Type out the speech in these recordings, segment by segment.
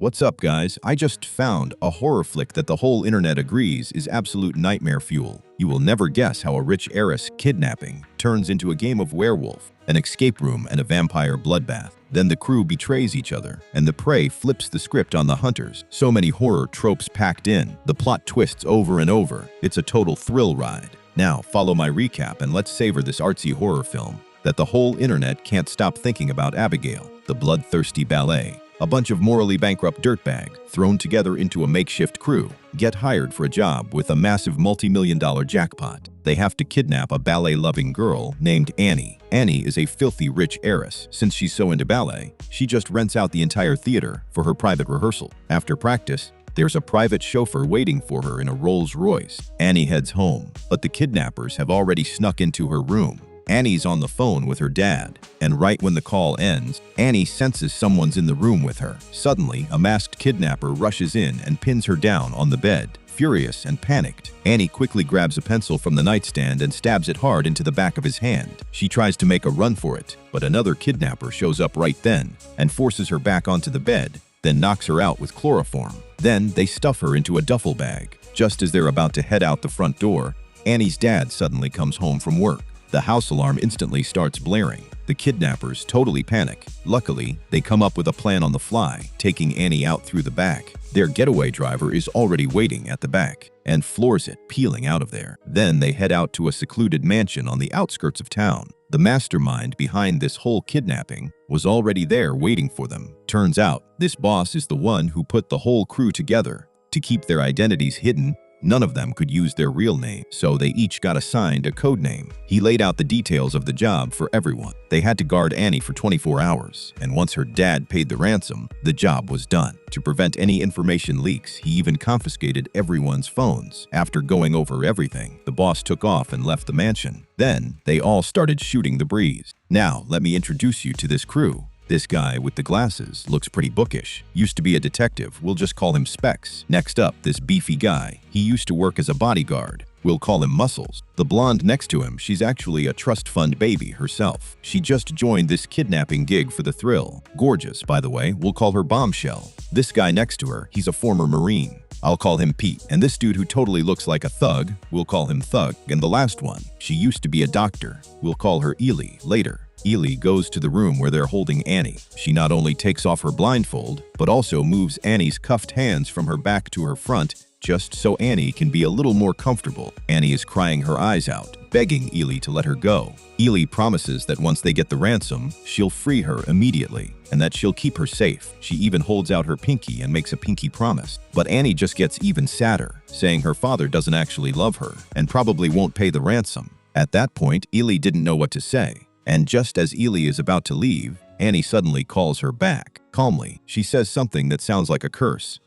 What's up, guys? I just found a horror flick that the whole internet agrees is absolute nightmare fuel. You will never guess how a rich heiress kidnapping turns into a game of werewolf, an escape room, and a vampire bloodbath. Then the crew betrays each other, and the prey flips the script on the hunters. So many horror tropes packed in. The plot twists over and over. It's a total thrill ride. Now, follow my recap and let's savor this artsy horror film that the whole internet can't stop thinking about. Abigail, the bloodthirsty ballet. A bunch of morally bankrupt dirtbag thrown together into a makeshift crew get hired for a job with a massive multi-million-dollar jackpot. They have to kidnap a ballet-loving girl named Annie. Annie is a filthy rich heiress. Since she's so into ballet, she just rents out the entire theater for her private rehearsal. After practice, there's a private chauffeur waiting for her in a Rolls Royce. Annie heads home, but the kidnappers have already snuck into her room. Annie's on the phone with her dad, and right when the call ends, Annie senses someone's in the room with her. Suddenly, a masked kidnapper rushes in and pins her down on the bed. Furious and panicked, Annie quickly grabs a pencil from the nightstand and stabs it hard into the back of his hand. She tries to make a run for it, but another kidnapper shows up right then and forces her back onto the bed, then knocks her out with chloroform. Then they stuff her into a duffel bag. Just as they're about to head out the front door, Annie's dad suddenly comes home from work. The house alarm instantly starts blaring. The kidnappers totally panic. Luckily, they come up with a plan on the fly, taking Annie out through the back. Their getaway driver is already waiting at the back and floors it, peeling out of there. Then they head out to a secluded mansion on the outskirts of town. The mastermind behind this whole kidnapping was already there waiting for them. Turns out, this boss is the one who put the whole crew together. To keep their identities hidden, none of them could use their real name, so they each got assigned a code name. He laid out the details of the job for everyone. They had to guard Annie for 24 hours, and once her dad paid the ransom, the job was done. To prevent any information leaks, he even confiscated everyone's phones. After going over everything, the boss took off and left the mansion. Then, they all started shooting the breeze. Now, let me introduce you to this crew. This guy with the glasses looks pretty bookish. Used to be a detective, we'll just call him Specs. Next up, this beefy guy. He used to work as a bodyguard. We'll call him Muscles. The blonde next to him, she's actually a trust fund baby herself. She just joined this kidnapping gig for the thrill. Gorgeous, by the way, we'll call her Bombshell. This guy next to her, he's a former Marine. I'll call him Pete. And this dude who totally looks like a thug, we'll call him Thug. And the last one, she used to be a doctor. We'll call her Ely later. Ely goes to the room where they're holding Annie. She not only takes off her blindfold, but also moves Annie's cuffed hands from her back to her front, just so Annie can be a little more comfortable. Annie is crying her eyes out, begging Ely to let her go. Ely promises that once they get the ransom, she'll free her immediately, and that she'll keep her safe. She even holds out her pinky and makes a pinky promise. But Annie just gets even sadder, saying her father doesn't actually love her, and probably won't pay the ransom. At that point, Ely didn't know what to say. And just as Ely is about to leave, Annie suddenly calls her back. Calmly, she says something that sounds like a curse.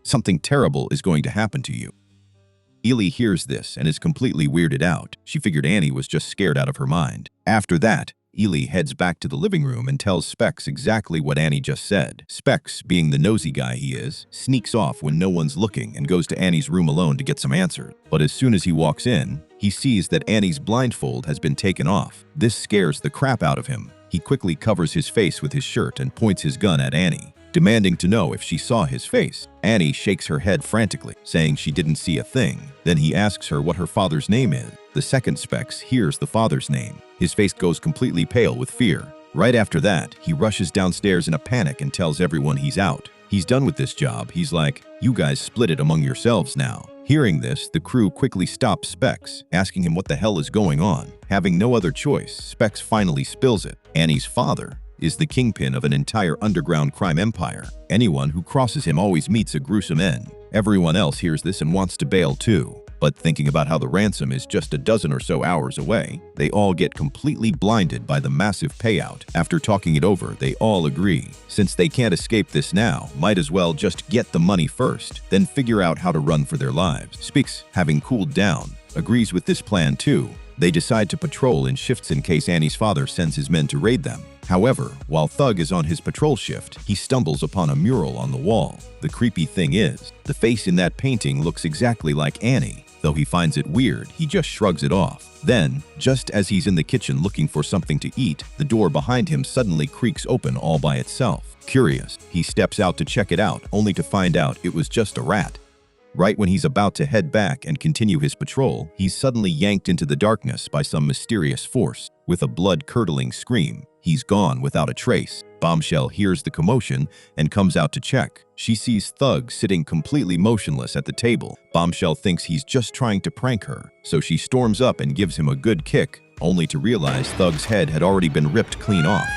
Something terrible is going to happen to you. Ely hears this and is completely weirded out. She figured Annie was just scared out of her mind. After that, Ely heads back to the living room and tells Specs exactly what Annie just said. Specs, being the nosy guy he is, sneaks off when no one's looking and goes to Annie's room alone to get some answers. But as soon as he walks in, he sees that Annie's blindfold has been taken off. This scares the crap out of him. He quickly covers his face with his shirt and points his gun at Annie, demanding to know if she saw his face. Annie shakes her head frantically, saying she didn't see a thing. Then he asks her what her father's name is. The second Specs hears the father's name. His face goes completely pale with fear. Right after that, he rushes downstairs in a panic and tells everyone he's out. He's done with this job. He's like, "You guys split it among yourselves now." Hearing this, the crew quickly stops Specs, asking him what the hell is going on. Having no other choice, Specs finally spills it. Annie's father is the kingpin of an entire underground crime empire. Anyone who crosses him always meets a gruesome end. Everyone else hears this and wants to bail too. But thinking about how the ransom is just a dozen or so hours away, they all get completely blinded by the massive payout. After talking it over, they all agree. Since they can't escape this now, might as well just get the money first, then figure out how to run for their lives. Speaks, having cooled down, agrees with this plan too. They decide to patrol in shifts in case Annie's father sends his men to raid them. However, while Thug is on his patrol shift, he stumbles upon a mural on the wall. The creepy thing is, the face in that painting looks exactly like Annie. Though he finds it weird, he just shrugs it off. Then, just as he's in the kitchen looking for something to eat, the door behind him suddenly creaks open all by itself. Curious, he steps out to check it out, only to find out it was just a rat. Right when he's about to head back and continue his patrol, he's suddenly yanked into the darkness by some mysterious force. With a blood-curdling scream, he's gone without a trace. Bombshell hears the commotion and comes out to check. She sees Thug sitting completely motionless at the table. Bombshell thinks he's just trying to prank her, so she storms up and gives him a good kick, only to realize Thug's head had already been ripped clean off.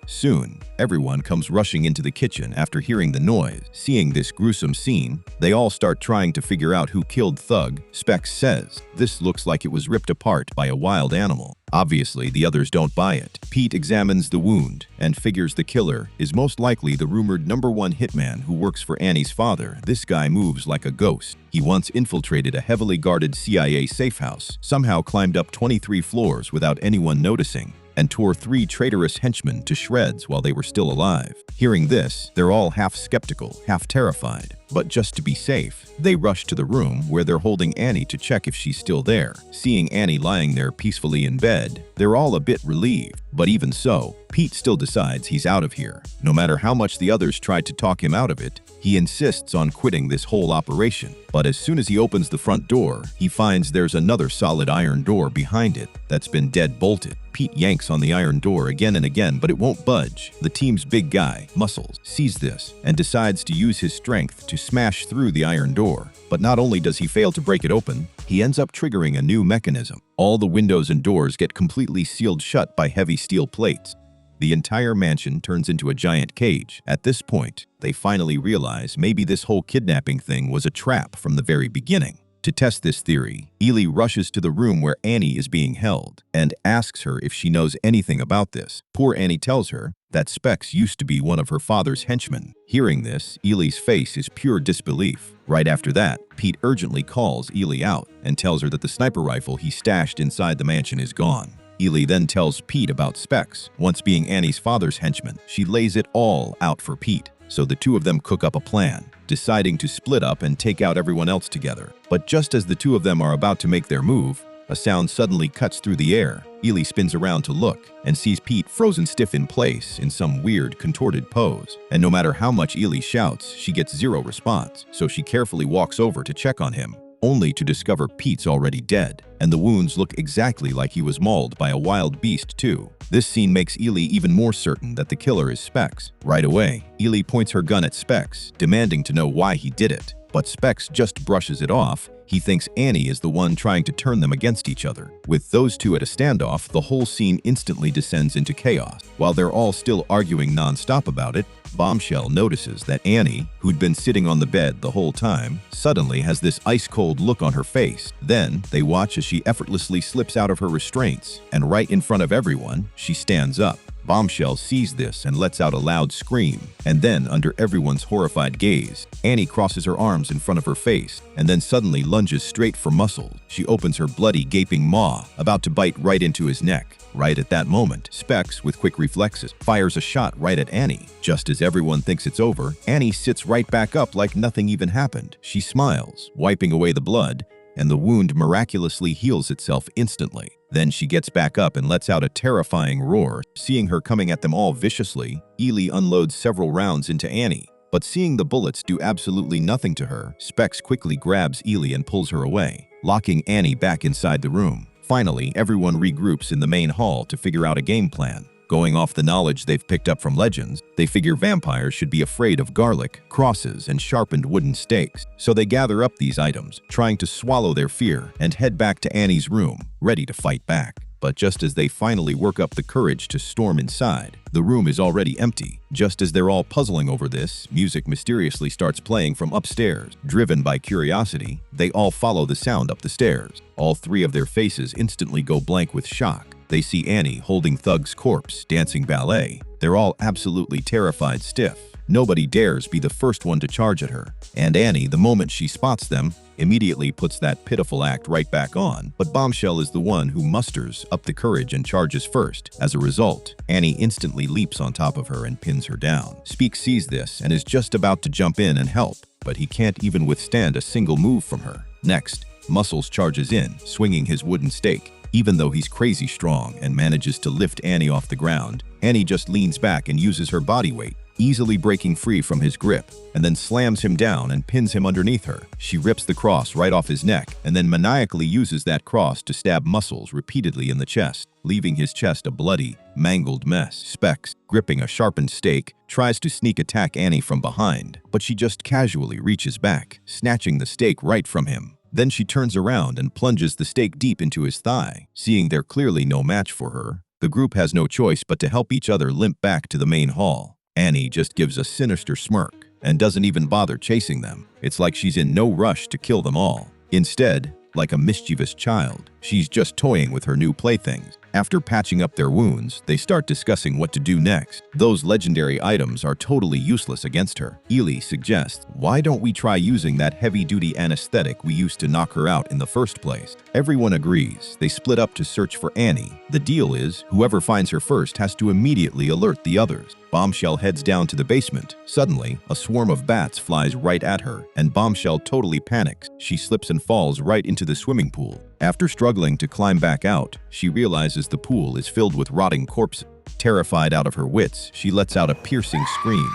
Soon, everyone comes rushing into the kitchen after hearing the noise. Seeing this gruesome scene, they all start trying to figure out who killed Thug. Specs says, "This looks like it was ripped apart by a wild animal." Obviously, the others don't buy it. Pete examines the wound and figures the killer is most likely the rumored #1 hitman who works for Annie's father. This guy moves like a ghost. He once infiltrated a heavily guarded CIA safe house, somehow climbed up 23 floors without anyone noticing, and tore 3 traitorous henchmen to shreds while they were still alive. Hearing this, they're all half skeptical, half terrified. But just to be safe, they rush to the room where they're holding Annie to check if she's still there. Seeing Annie lying there peacefully in bed, they're all a bit relieved. But even so, Pete still decides he's out of here. No matter how much the others tried to talk him out of it, he insists on quitting this whole operation. But as soon as he opens the front door, he finds there's another solid iron door behind it that's been dead-bolted. Pete yanks on the iron door again and again, but it won't budge. The team's big guy, Muscles, sees this and decides to use his strength to smash through the iron door. But not only does he fail to break it open, he ends up triggering a new mechanism. All the windows and doors get completely sealed shut by heavy steel plates. The entire mansion turns into a giant cage. At this point, they finally realize maybe this whole kidnapping thing was a trap from the very beginning. To test this theory, Ely rushes to the room where Annie is being held and asks her if she knows anything about this. Poor Annie tells her that Specs used to be one of her father's henchmen. Hearing this, Ely's face is pure disbelief. Right after that, Pete urgently calls Ely out and tells her that the sniper rifle he stashed inside the mansion is gone. Ely then tells Pete about Specs. Once being Annie's father's henchman, she lays it all out for Pete. So the two of them cook up a plan, deciding to split up and take out everyone else together. But just as the two of them are about to make their move, a sound suddenly cuts through the air. Ely spins around to look and sees Pete frozen stiff in place in some weird, contorted pose. And no matter how much Ely shouts, she gets zero response, so she carefully walks over to check on him, only to discover Pete's already dead, and the wounds look exactly like he was mauled by a wild beast too. This scene makes Ely even more certain that the killer is Specs. Right away, Ely points her gun at Specs, demanding to know why he did it. But Specs just brushes it off. He thinks Annie is the one trying to turn them against each other. With those two at a standoff, the whole scene instantly descends into chaos. While they're all still arguing non-stop about it, Bombshell notices that Annie, who'd been sitting on the bed the whole time, suddenly has this ice-cold look on her face. Then, they watch as she effortlessly slips out of her restraints, and right in front of everyone, she stands up. Bombshell sees this and lets out a loud scream, and then, under everyone's horrified gaze, Annie crosses her arms in front of her face, and then suddenly lunges straight for Muscles. She opens her bloody, gaping maw, about to bite right into his neck. Right at that moment, Specs, with quick reflexes, fires a shot right at Annie. Just as everyone thinks it's over, Annie sits right back up like nothing even happened. She smiles, wiping away the blood, and the wound miraculously heals itself instantly. Then she gets back up and lets out a terrifying roar. Seeing her coming at them all viciously, Ely unloads several rounds into Annie. But seeing the bullets do absolutely nothing to her, Specs quickly grabs Ely and pulls her away, locking Annie back inside the room. Finally, everyone regroups in the main hall to figure out a game plan. Going off the knowledge they've picked up from legends, they figure vampires should be afraid of garlic, crosses, and sharpened wooden stakes. So they gather up these items, trying to swallow their fear, and head back to Annie's room, ready to fight back. But just as they finally work up the courage to storm inside, the room is already empty. Just as they're all puzzling over this, music mysteriously starts playing from upstairs. Driven by curiosity, they all follow the sound up the stairs. All three of their faces instantly go blank with shock. They see Annie holding Thug's corpse, dancing ballet. They're all absolutely terrified stiff. Nobody dares be the first one to charge at her. And Annie, the moment she spots them, immediately puts that pitiful act right back on. But Bombshell is the one who musters up the courage and charges first. As a result, Annie instantly leaps on top of her and pins her down. Speak sees this and is just about to jump in and help, but he can't even withstand a single move from her. Next, Muscles charges in, swinging his wooden stake. Even though he's crazy strong and manages to lift Annie off the ground, Annie just leans back and uses her body weight, easily breaking free from his grip, and then slams him down and pins him underneath her. She rips the cross right off his neck and then maniacally uses that cross to stab Muscles repeatedly in the chest, leaving his chest a bloody, mangled mess. Specs, gripping a sharpened stake, tries to sneak attack Annie from behind, but she just casually reaches back, snatching the stake right from him. Then she turns around and plunges the stake deep into his thigh. Seeing they're clearly no match for her, the group has no choice but to help each other limp back to the main hall. Annie just gives a sinister smirk and doesn't even bother chasing them. It's like she's in no rush to kill them all. Instead, like a mischievous child, she's just toying with her new playthings. After patching up their wounds, they start discussing what to do next. Those legendary items are totally useless against her. Ely suggests, why don't we try using that heavy-duty anesthetic we used to knock her out in the first place? Everyone agrees. They split up to search for Annie. The deal is, whoever finds her first has to immediately alert the others. Bombshell heads down to the basement. Suddenly, a swarm of bats flies right at her, and Bombshell totally panics. She slips and falls right into the swimming pool. After struggling to climb back out, she realizes the pool is filled with rotting corpses. Terrified out of her wits, she lets out a piercing scream.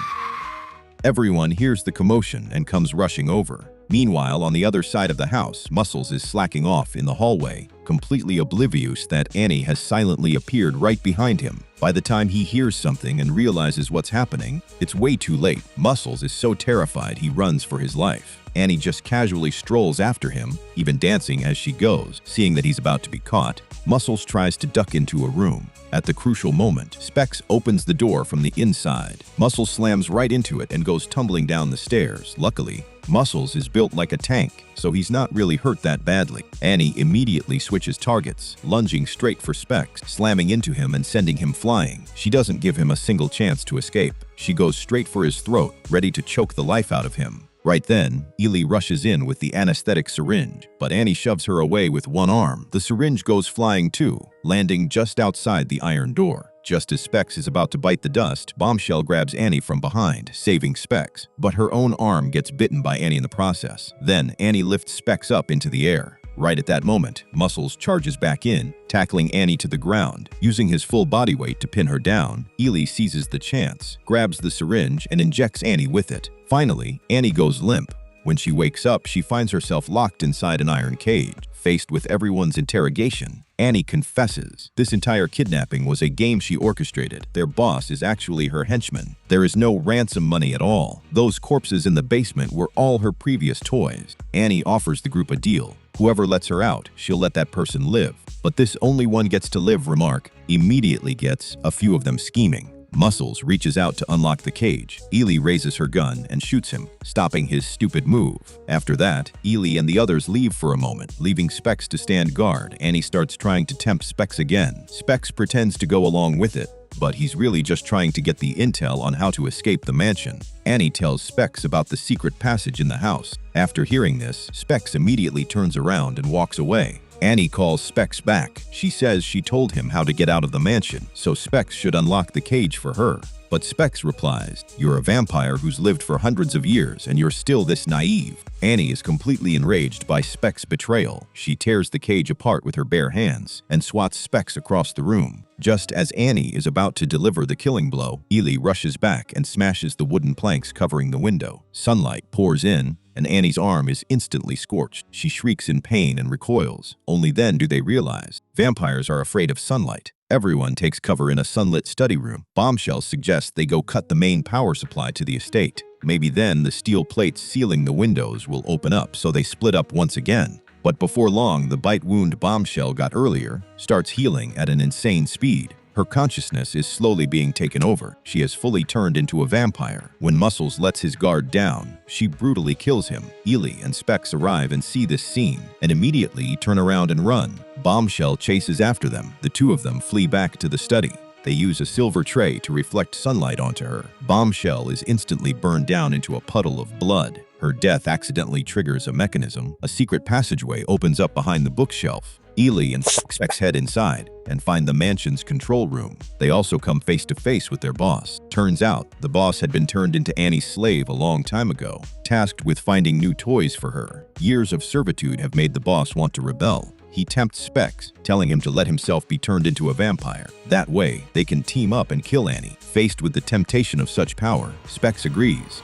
Everyone hears the commotion and comes rushing over. Meanwhile, on the other side of the house, Muscles is slacking off in the hallway, completely oblivious that Annie has silently appeared right behind him. By the time he hears something and realizes what's happening, it's way too late. Muscles is so terrified he runs for his life. Annie just casually strolls after him, even dancing as she goes. Seeing that he's about to be caught, Muscles tries to duck into a room. At the crucial moment, Specs opens the door from the inside. Muscles slams right into it and goes tumbling down the stairs. Luckily, Muscles is built like a tank, so he's not really hurt that badly. Annie immediately switches targets, lunging straight for Specs, slamming into him and sending him flying. She doesn't give him a single chance to escape. She goes straight for his throat, ready to choke the life out of him. Right then, Ely rushes in with the anesthetic syringe, but Annie shoves her away with one arm. The syringe goes flying too, landing just outside the iron door. Just as Specs is about to bite the dust, Bombshell grabs Annie from behind, saving Specs, but her own arm gets bitten by Annie in the process. Then, Annie lifts Specs up into the air. Right at that moment, Muscles charges back in, tackling Annie to the ground. Using his full body weight to pin her down, Ely seizes the chance, grabs the syringe, and injects Annie with it. Finally, Annie goes limp. When she wakes up, she finds herself locked inside an iron cage. Faced with everyone's interrogation, Annie confesses. This entire kidnapping was a game she orchestrated. Their boss is actually her henchman. There is no ransom money at all. Those corpses in the basement were all her previous toys. Annie offers the group a deal. Whoever lets her out, she'll let that person live. But this only one gets to live remark immediately gets a few of them scheming. Muscles reaches out to unlock the cage. Ely raises her gun and shoots him, stopping his stupid move. After that, Ely and the others leave for a moment, leaving Specs to stand guard. Annie starts trying to tempt Specs again. Specs pretends to go along with it, but he's really just trying to get the intel on how to escape the mansion. Annie tells Specs about the secret passage in the house. After hearing this, Specs immediately turns around and walks away. Annie calls Specs back. She says she told him how to get out of the mansion, so Specs should unlock the cage for her. But Specs replies, "You're a vampire who's lived for hundreds of years and you're still this naive." Annie is completely enraged by Specs' betrayal. She tears the cage apart with her bare hands and swats Specs across the room. Just as Annie is about to deliver the killing blow, Ely rushes back and smashes the wooden planks covering the window. Sunlight pours in, and Annie's arm is instantly scorched. She shrieks in pain and recoils. Only then do they realize vampires are afraid of sunlight. Everyone takes cover in a sunlit study room. Bombshell suggests they go cut the main power supply to the estate. Maybe then the steel plates sealing the windows will open up, so they split up once again. But before long, the bite wound Bombshell got earlier starts healing at an insane speed. Her consciousness is slowly being taken over. She has fully turned into a vampire. When Muscles lets his guard down, she brutally kills him. Ely and Specs arrive and see this scene, and immediately turn around and run. Bombshell chases after them. The two of them flee back to the study. They use a silver tray to reflect sunlight onto her. Bombshell is instantly burned down into a puddle of blood. Her death accidentally triggers a mechanism. A secret passageway opens up behind the bookshelf. Ely and Specs head inside and find the mansion's control room. They also come face to face with their boss. Turns out, the boss had been turned into Annie's slave a long time ago, tasked with finding new toys for her. Years of servitude have made the boss want to rebel. He tempts Specs, telling him to let himself be turned into a vampire. That way, they can team up and kill Annie. Faced with the temptation of such power, Specs agrees.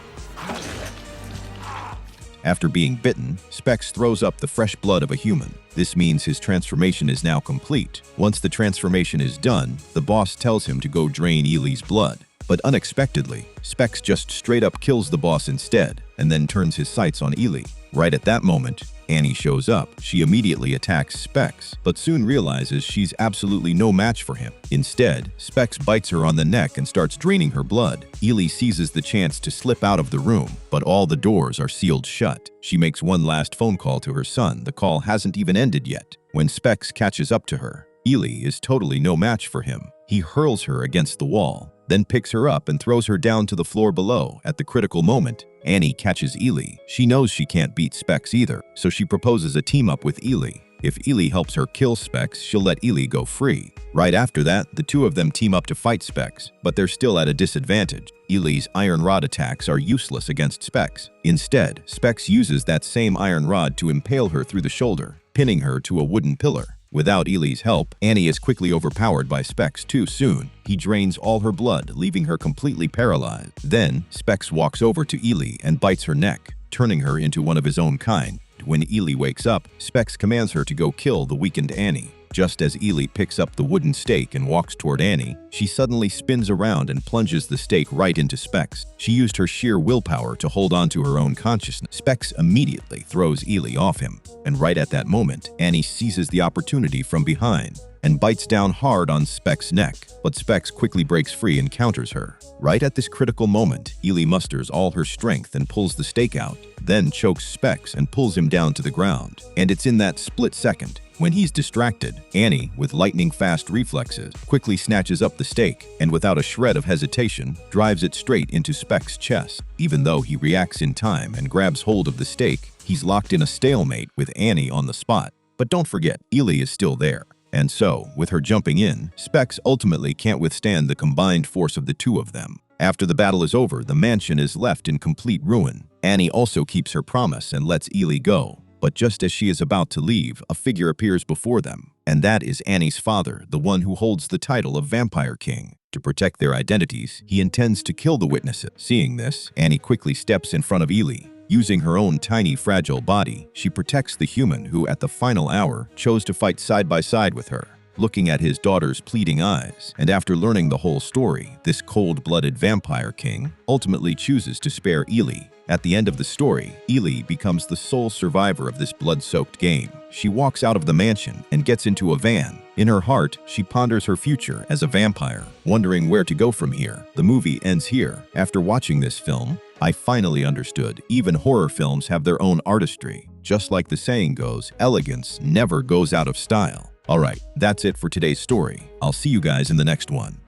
After being bitten, Specs throws up the fresh blood of a human. This means his transformation is now complete. Once the transformation is done, the boss tells him to go drain Ely's blood. But unexpectedly, Specs just straight up kills the boss instead, and then turns his sights on Ely. Right at that moment, Annie shows up. She immediately attacks Specs, but soon realizes she's absolutely no match for him. Instead, Specs bites her on the neck and starts draining her blood. Ely seizes the chance to slip out of the room, but all the doors are sealed shut. She makes one last phone call to her son. The call hasn't even ended yet. When Specs catches up to her, Ely is totally no match for him. He hurls her against the wall, then picks her up and throws her down to the floor below. At the critical moment, Annie catches Ely. She knows she can't beat Specs either, so she proposes a team-up with Ely. If Ely helps her kill Specs, she'll let Ely go free. Right after that, the two of them team up to fight Specs, but they're still at a disadvantage. Ely's iron rod attacks are useless against Specs. Instead, Specs uses that same iron rod to impale her through the shoulder, pinning her to a wooden pillar. Without Ely's help, Annie is quickly overpowered by Specs too soon. He drains all her blood, leaving her completely paralyzed. Then, Specs walks over to Ely and bites her neck, turning her into one of his own kind. When Ely wakes up, Specs commands her to go kill the weakened Annie. Just as Ely picks up the wooden stake and walks toward Annie, she suddenly spins around and plunges the stake right into Specs. She used her sheer willpower to hold on to her own consciousness. Specs immediately throws Ely off him, and right at that moment, Annie seizes the opportunity from behind and bites down hard on Specs' neck, but Specs quickly breaks free and counters her. Right at this critical moment, Ely musters all her strength and pulls the stake out, then chokes Specs and pulls him down to the ground. And it's in that split second, when he's distracted, Annie, with lightning-fast reflexes, quickly snatches up the stake and without a shred of hesitation, drives it straight into Specs' chest. Even though he reacts in time and grabs hold of the stake, he's locked in a stalemate with Annie on the spot. But don't forget, Ely is still there. And so, with her jumping in, Specs ultimately can't withstand the combined force of the two of them. After the battle is over, the mansion is left in complete ruin. Annie also keeps her promise and lets Ely go. But just as she is about to leave, a figure appears before them. And that is Annie's father, the one who holds the title of Vampire King. To protect their identities, he intends to kill the witnesses. Seeing this, Annie quickly steps in front of Ely. Using her own tiny, fragile body, she protects the human who, at the final hour, chose to fight side by side with her. Looking at his daughter's pleading eyes, and after learning the whole story, this cold-blooded vampire king ultimately chooses to spare Ely. At the end of the story, Ely becomes the sole survivor of this blood-soaked game. She walks out of the mansion and gets into a van. In her heart, she ponders her future as a vampire, wondering where to go from here. The movie ends here. After watching this film, I finally understood even horror films have their own artistry. Just like the saying goes, elegance never goes out of style. Alright, that's it for today's story. I'll see you guys in the next one.